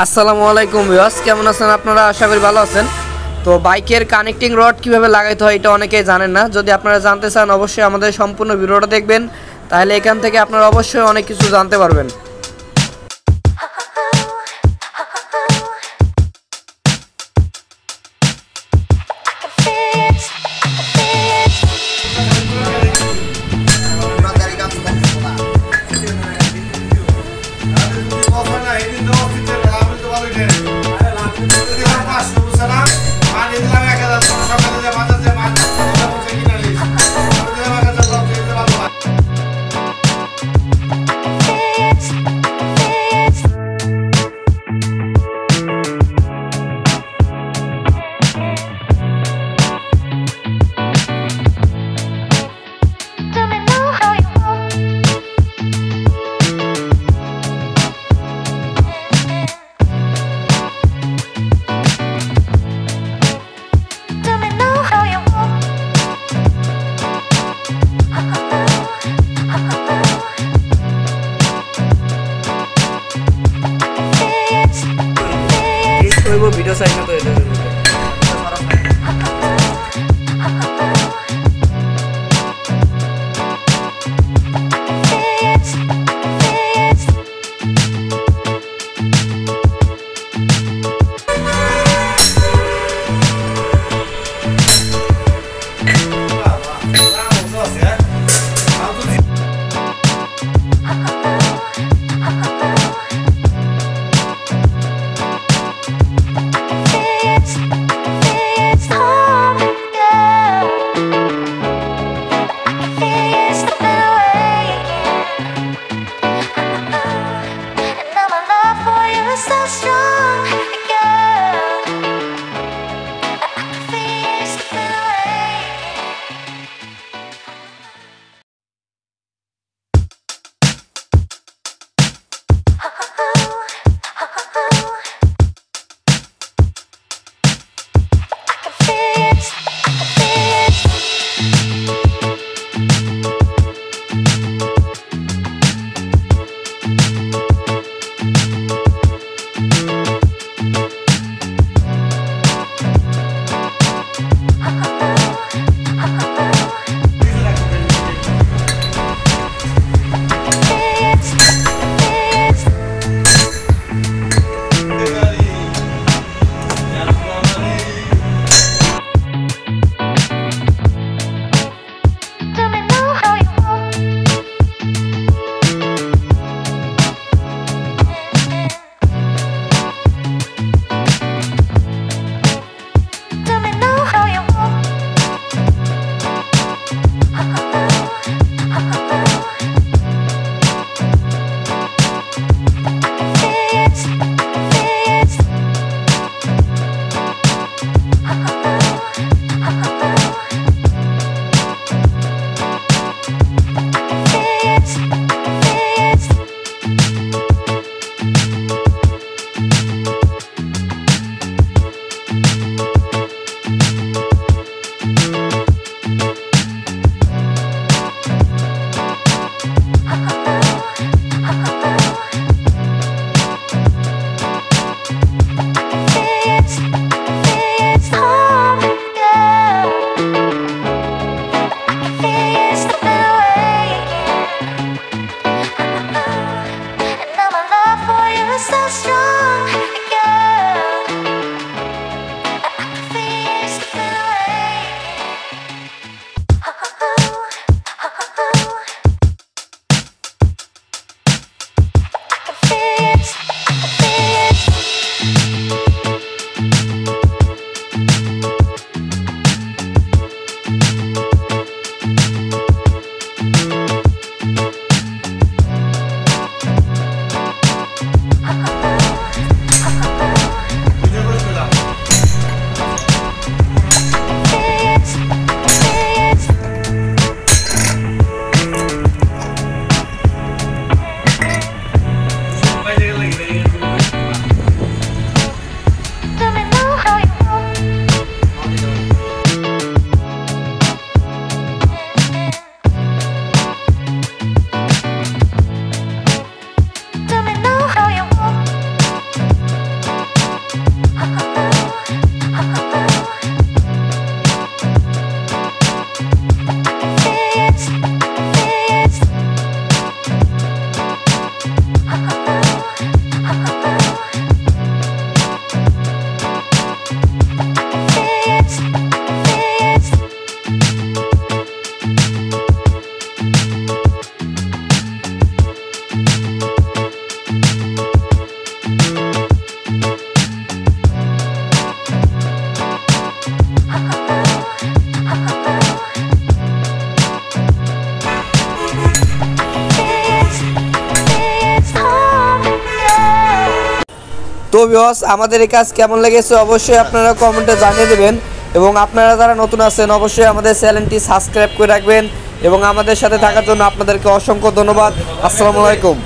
আসসালামু আলাইকুম ভিউয়ার্স, কেমন আছেন আপনারা? আশা করি ভালো আছেন। তো বাইকের কানেক্টিং রড কিভাবে লাগাইতে হয় এটা অনেকেই জানেন না। যদি আপনারা জানতে চান অবশ্যই আমাদের সম্পূর্ণ ভিডিওটা দেখবেন, তাহলে এখান থেকে আপনারা অবশ্যই অনেক কিছু জানতে পারবেন। ভিডিও সাইড তো এটা তো ভিউয়ার্স আমাদের এই কাজ কেমন লেগেছে অবশ্যই আপনারা কমেন্টে জানিয়ে দেবেন এবং আপনারা যারা নতুন আছেন অবশ্যই আমাদের চ্যানেলটি সাবস্ক্রাইব করে রাখবেন এবং আমাদের সাথে থাকার জন্য আপনাদেরকে অসংখ্য ধন্যবাদ। আসসালামু আলাইকুম।